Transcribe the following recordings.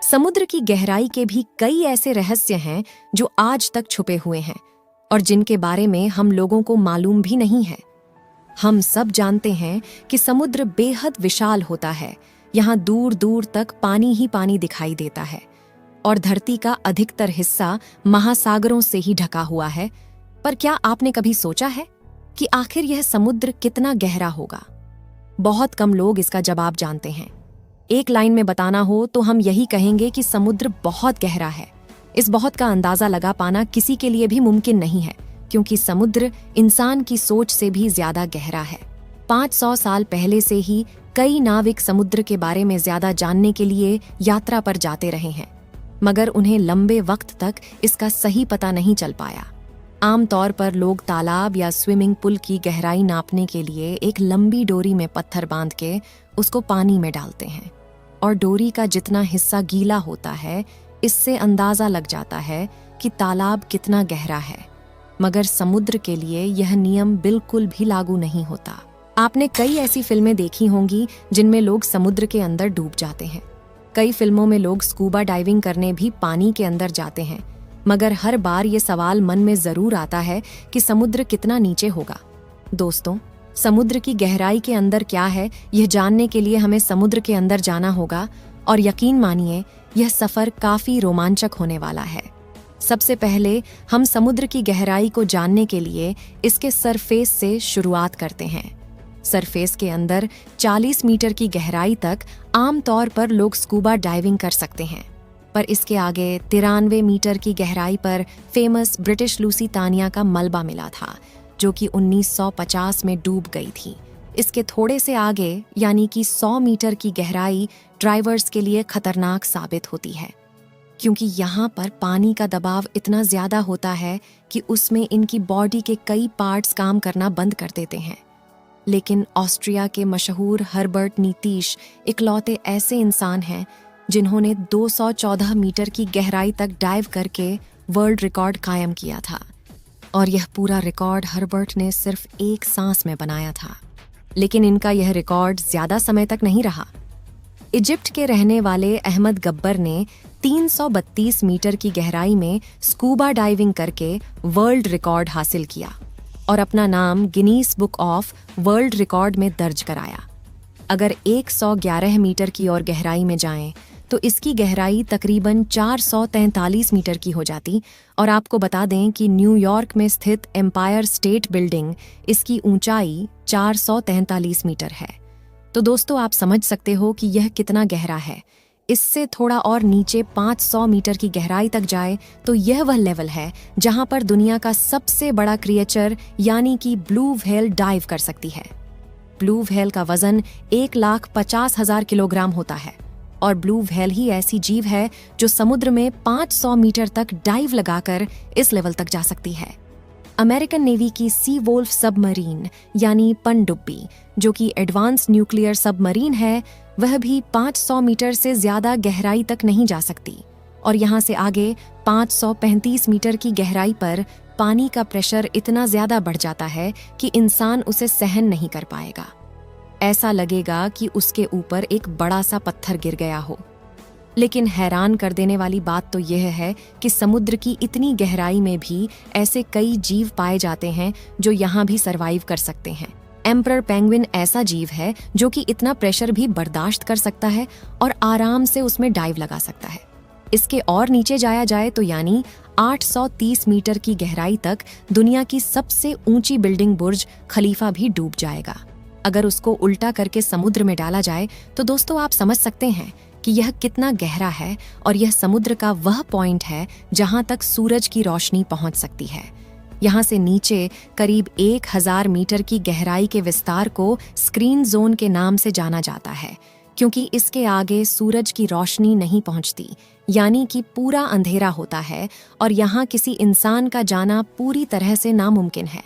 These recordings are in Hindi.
समुद्र की गहराई के भी कई ऐसे रहस्य हैं जो आज तक छुपे हुए हैं और जिनके बारे में हम लोगों को मालूम भी नहीं है। हम सब जानते हैं कि समुद्र बेहद विशाल होता है। यहाँ दूर दूर तक पानी ही पानी दिखाई देता है और धरती का अधिकतर हिस्सा महासागरों से ही ढका हुआ है। पर क्या आपने कभी सोचा है कि आखिर यह समुद्र कितना गहरा होगा? बहुत कम लोग इसका जवाब जानते हैं। एक लाइन में बताना हो तो हम यही कहेंगे कि समुद्र बहुत गहरा है। इस बहुत का अंदाजा लगा पाना किसी के लिए भी मुमकिन नहीं है, क्योंकि समुद्र इंसान की सोच से भी ज्यादा गहरा है। 500 साल पहले से ही कई नाविक समुद्र के बारे में ज्यादा जानने के लिए यात्रा पर जाते रहे हैं, मगर उन्हें लंबे वक्त तक इसका सही पता नहीं चल पाया। आमतौर पर लोग तालाब या स्विमिंग पूल की गहराई नापने के लिए एक लंबी डोरी में पत्थर बांध के उसको पानी में डालते हैं और डोरी का जितना हिस्सा गीला होता है, इससे अंदाजा लग जाता है कि तालाब कितना गहरा है। मगर समुद्र के लिए यह नियम बिल्कुल भी लागू नहीं होता। आपने कई ऐसी फिल्में देखी होंगी जिनमें लोग समुद्र के अंदर डूब जाते हैं। कई फिल्मों में लोग स्कूबा डाइविंग करने भी पानी के अंदर जाते हैं, मगर हर बार ये सवाल मन में जरूर आता है कि समुद्र कितना नीचे होगा। दोस्तों, समुद्र की गहराई के अंदर क्या है, यह जानने के लिए हमें समुद्र के अंदर जाना होगा और यकीन मानिए यह सफर काफी रोमांचक होने वाला है। सबसे पहले हम समुद्र की गहराई को जानने के लिए इसके सरफेस से शुरुआत करते हैं। सरफेस के अंदर 40 मीटर की गहराई तक आमतौर पर लोग स्कूबा डाइविंग कर सकते हैं, पर इसके आगे 93 मीटर की गहराई पर फेमस ब्रिटिश लूसीतानिया का मलबा मिला था, जो कि 1950 में डूब गई थी। इसके थोड़े से आगे यानी कि 100 मीटर की गहराई ड्राइवर्स के लिए खतरनाक साबित होती है, क्योंकि यहाँ पर पानी का दबाव इतना ज्यादा होता है कि उसमें इनकी बॉडी के कई पार्ट्स काम करना बंद कर देते हैं। लेकिन ऑस्ट्रिया के मशहूर हर्बर्ट नीतीश इकलौते ऐसे इंसान हैं जिन्होंने 214 मीटर की गहराई तक डाइव करके वर्ल्ड रिकॉर्ड कायम किया था, और यह पूरा रिकॉर्ड हर्बर्ट ने सिर्फ एक सांस में बनाया था। लेकिन इनका यह रिकॉर्ड ज्यादा समय तक नहीं रहा। इजिप्ट के रहने वाले अहमद गब्बर ने 332 मीटर की गहराई में स्कूबा डाइविंग करके वर्ल्ड रिकॉर्ड हासिल किया और अपना नाम Guinness book of world record में दर्ज कराया। अगर 111 मीटर की और गहराई में जाएं तो इसकी गहराई तकरीबन 443 मीटर की हो जाती, और आपको बता दें कि न्यूयॉर्क में स्थित एम्पायर स्टेट बिल्डिंग इसकी ऊंचाई 443 मीटर है। तो दोस्तों, आप समझ सकते हो कि यह कितना गहरा है। इससे थोड़ा और नीचे 500 मीटर की गहराई तक जाए तो यह वह लेवल है जहां पर दुनिया का सबसे बड़ा क्रिएचर यानी कि ब्लू व्हेल डाइव कर सकती है। ब्लू व्हेल का वजन 1,50,000 किलोग्राम होता है, और ब्लू व्हेल ही ऐसी जीव है जो समुद्र में 500 मीटर तक डाइव लगाकर इस लेवल तक जा सकती है। अमेरिकन नेवी की सी वोल्फ सबमरीन यानी पनडुब्बी, जो कि एडवांस न्यूक्लियर सबमरीन है, वह भी 500 मीटर से ज्यादा गहराई तक नहीं जा सकती, और यहाँ से आगे 535 मीटर की गहराई पर पानी का प्रेशर इतना ज्यादा बढ़ जाता है कि इंसान उसे सहन नहीं कर पाएगा। ऐसा लगेगा कि उसके ऊपर एक बड़ा सा पत्थर गिर गया हो। लेकिन हैरान कर देने वाली बात तो यह है कि समुद्र की इतनी गहराई में भी ऐसे कई जीव पाए जाते हैं जो यहाँ भी सरवाइव कर सकते हैं। एम्परर पेंगुइन ऐसा जीव है जो कि इतना प्रेशर भी बर्दाश्त कर सकता है और आराम से उसमें डाइव लगा सकता है। इसके और नीचे जाया जाए तो यानी 830 मीटर की गहराई तक दुनिया की सबसे ऊंची बिल्डिंग बुर्ज खलीफा भी डूब जाएगा। अगर उसको उल्टा करके समुद्र में डाला जाए तो दोस्तों, आप समझ सकते हैं कि यह कितना गहरा है, और यह समुद्र का वह पॉइंट है जहां तक सूरज की रोशनी पहुंच सकती है। यहां से नीचे करीब 1000 मीटर की गहराई के विस्तार को स्क्रीन जोन के नाम से जाना जाता है, क्योंकि इसके आगे सूरज की रोशनी नहीं पहुंचती, यानी कि पूरा अंधेरा होता है, और यहाँ किसी इंसान का जाना पूरी तरह से नामुमकिन है,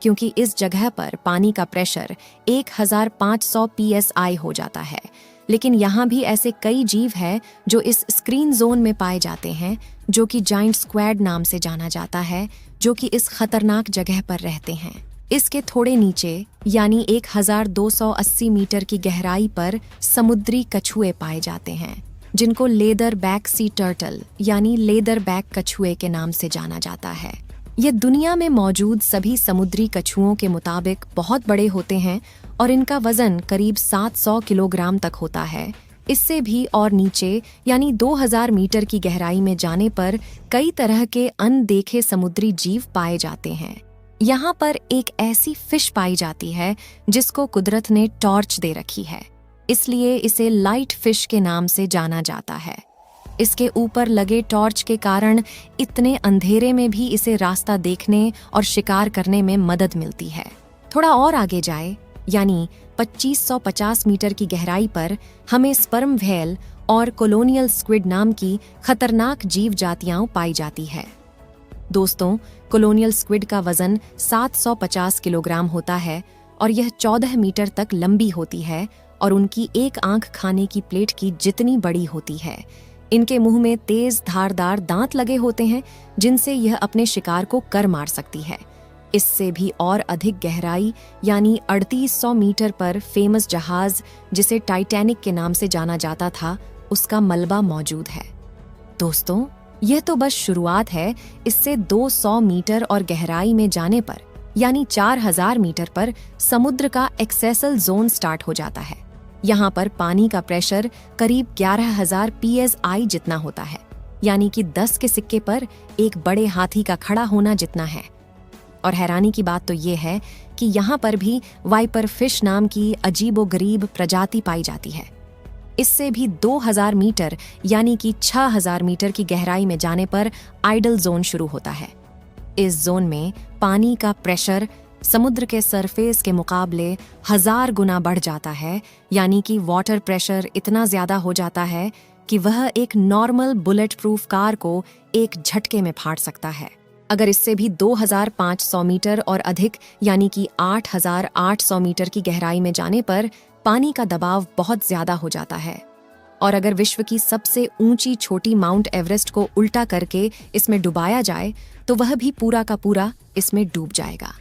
क्योंकि इस जगह पर पानी का प्रेशर 1500 psi हो जाता है। लेकिन यहाँ भी ऐसे कई जीव हैं जो इस स्क्रीन जोन में पाए जाते हैं, जो कि जाइंट स्क्वैड नाम से जाना जाता है, जो कि इस खतरनाक जगह पर रहते हैं। इसके थोड़े नीचे यानी 1280 मीटर की गहराई पर समुद्री कछुए पाए जाते हैं, जिनको लेदर बैक सी टर्टल यानी लेदर बैक कछुए के नाम से जाना जाता है। ये दुनिया में मौजूद सभी समुद्री कछुओं के मुताबिक बहुत बड़े होते हैं और इनका वजन करीब 700 किलोग्राम तक होता है। इससे भी और नीचे यानी 2000 मीटर की गहराई में जाने पर कई तरह के अनदेखे समुद्री जीव पाए जाते हैं। यहाँ पर एक ऐसी फिश पाई जाती है जिसको कुदरत ने टॉर्च दे रखी है, इसलिए इसे लाइट फिश के नाम से जाना जाता है। इसके ऊपर लगे टॉर्च के कारण इतने अंधेरे में भी इसे रास्ता देखने और शिकार करने में मदद मिलती है। थोड़ा और आगे जाए यानी 2550 मीटर की गहराई पर हमें स्पर्म व्हेल और कॉलोनियल स्क्विड नाम की खतरनाक जीव जातियां पाई जाती है। दोस्तों, कॉलोनियल स्क्विड का वजन 750 किलोग्राम होता है और यह 14 मीटर तक लंबी होती है और उनकी एक आंख खाने की प्लेट की जितनी बड़ी होती है। इनके मुंह में तेज धारदार दांत लगे होते हैं जिनसे यह अपने शिकार को कर मार सकती है। इससे भी और अधिक गहराई यानी 3800 मीटर पर फेमस जहाज जिसे टाइटैनिक के नाम से जाना जाता था, उसका मलबा मौजूद है। दोस्तों, यह तो बस शुरुआत है। इससे 200 मीटर और गहराई में जाने पर यानी 4000 मीटर पर समुद्र का एक्सेसल जोन स्टार्ट हो जाता है। यहाँ पर पानी का प्रेशर करीब 11000 psi जितना होता है, यानी कि 10 के सिक्के पर एक बड़े हाथी का खड़ा होना जितना है। और हैरानी की बात तो ये है कि यहाँ पर भी वाइपर फिश नाम की अजीबोगरीब प्रजाति पाई जाती है। इससे भी 2000 मीटर यानी कि 6000 मीटर की गहराई में जाने पर आइडल जोन शुरू होता है। इस जोन में पानी का प्रेशर समुद्र के सरफेस के मुकाबले 1000 गुना बढ़ जाता है, यानी कि वाटर प्रेशर इतना ज्यादा हो जाता है कि वह एक नॉर्मल बुलेट प्रूफ कार को एक झटके में फाड़ सकता है। अगर इससे भी 2500 मीटर और अधिक यानी कि 8800 मीटर की गहराई में जाने पर पानी का दबाव बहुत ज्यादा हो जाता है। और अगर विश्व की सबसे ऊंची छोटी माउंट एवरेस्ट को उल्टा करके इसमें डुबाया जाए तो वह भी पूरा का पूरा इसमें डूब जाएगा।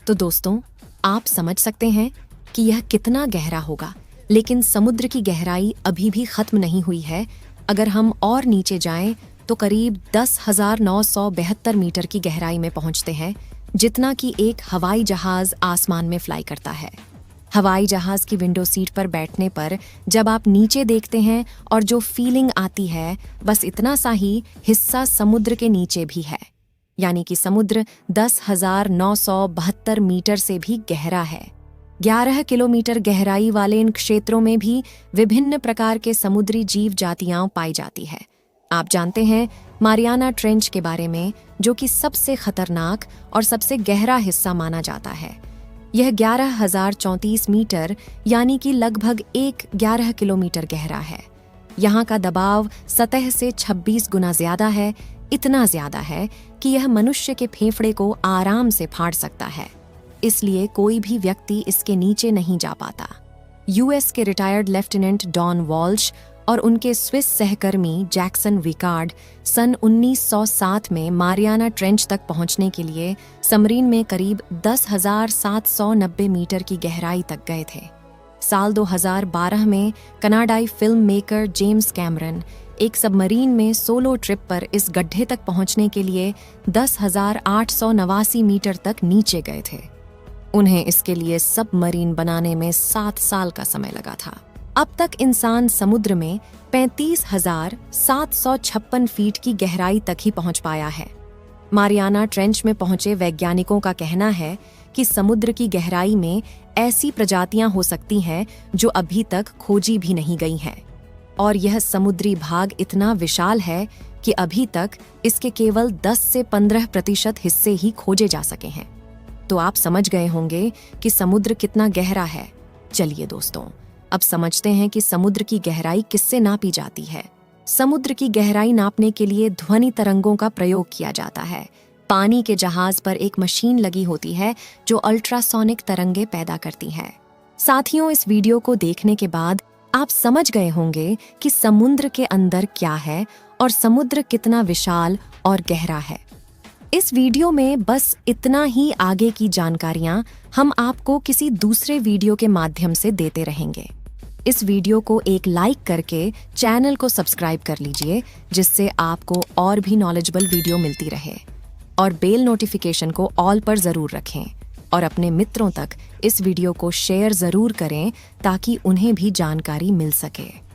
तो दोस्तों, आप समझ सकते हैं कि यह कितना गहरा होगा। लेकिन समुद्र की गहराई अभी भी खत्म नहीं हुई है। अगर हम और नीचे जाएं तो करीब 10,972 मीटर की गहराई में पहुंचते हैं, जितना कि एक हवाई जहाज आसमान में फ्लाई करता है। हवाई जहाज की विंडो सीट पर बैठने पर जब आप नीचे देखते हैं और जो फीलिंग आती है, बस इतना सा ही हिस्सा समुद्र के नीचे भी है, यानी कि समुद्र 10,972 मीटर से भी गहरा है। 11 किलोमीटर गहराई वाले इन क्षेत्रों में भी विभिन्न प्रकार के समुद्री जीव जातियां पाई जाती है। आप जानते हैं मारियाना ट्रेंच के बारे में, जो कि सबसे खतरनाक और सबसे गहरा हिस्सा माना जाता है। यह 11,034 मीटर यानी कि लगभग 11 किलोमीटर गहरा है। यहाँ का दबाव सतह से 26 गुना ज्यादा है, इतना ज्यादा है कि यह मनुष्य के फेफड़े को आराम से फाड़ सकता है। इसलिए कोई भी व्यक्ति इसके नीचे नहीं जा पाता। यूएस के रिटायर्ड लेफ्टिनेंट डॉन वॉल्श और उनके स्विस सहकर्मी जैक्सन विकार्ड सन 1907 में मारियाना ट्रेंच तक पहुंचने के लिए सबमरीन में करीब 10,790 मीटर की गहराई तक गए थे। साल 2012 में कनाडाई फिल्म मेकर जेम्स कैमरन एक सबमरीन में सोलो ट्रिप पर इस गड्ढे तक पहुंचने के लिए 10,889 मीटर तक नीचे गए थे। उन्हें इसके लिए सबमरीन बनाने में 7 साल का समय लगा था। अब तक इंसान समुद्र में 35,756 फीट की गहराई तक ही पहुंच पाया है। मारियाना ट्रेंच में पहुंचे वैज्ञानिकों का कहना है कि समुद्र की गहराई में ऐसी प्रजातियां हो सकती हैं जो अभी तक खोजी भी नहीं गई हैं। और यह समुद्री भाग इतना विशाल है कि अभी तक इसके केवल 10 से 15% हिस्से ही खोजे जा सके हैं। तो आप समझ गए होंगे कि समुद्र कितना गहरा है। चलिए दोस्तों, अब समझते हैं कि समुद्र की गहराई किससे नापी जाती है। समुद्र की गहराई नापने के लिए ध्वनि तरंगों का प्रयोग किया जाता है। पानी के जहाज पर एक मशीन लगी होती है जो अल्ट्रासोनिक तरंगे पैदा करती है। साथियों, इस वीडियो को देखने के बाद आप समझ गए होंगे कि समुद्र के अंदर क्या है और समुद्र कितना विशाल और गहरा है। इस वीडियो में बस इतना ही, आगे की जानकारियां हम आपको किसी दूसरे वीडियो के माध्यम से देते रहेंगे। इस वीडियो को एक लाइक करके चैनल को सब्सक्राइब कर लीजिए, जिससे आपको और भी नॉलेजेबल वीडियो मिलती रहे। और बेल नोटिफिकेशन को ऑल पर ज़रूर रखें और अपने मित्रों तक इस वीडियो को शेयर ज़रूर करें ताकि उन्हें भी जानकारी मिल सके।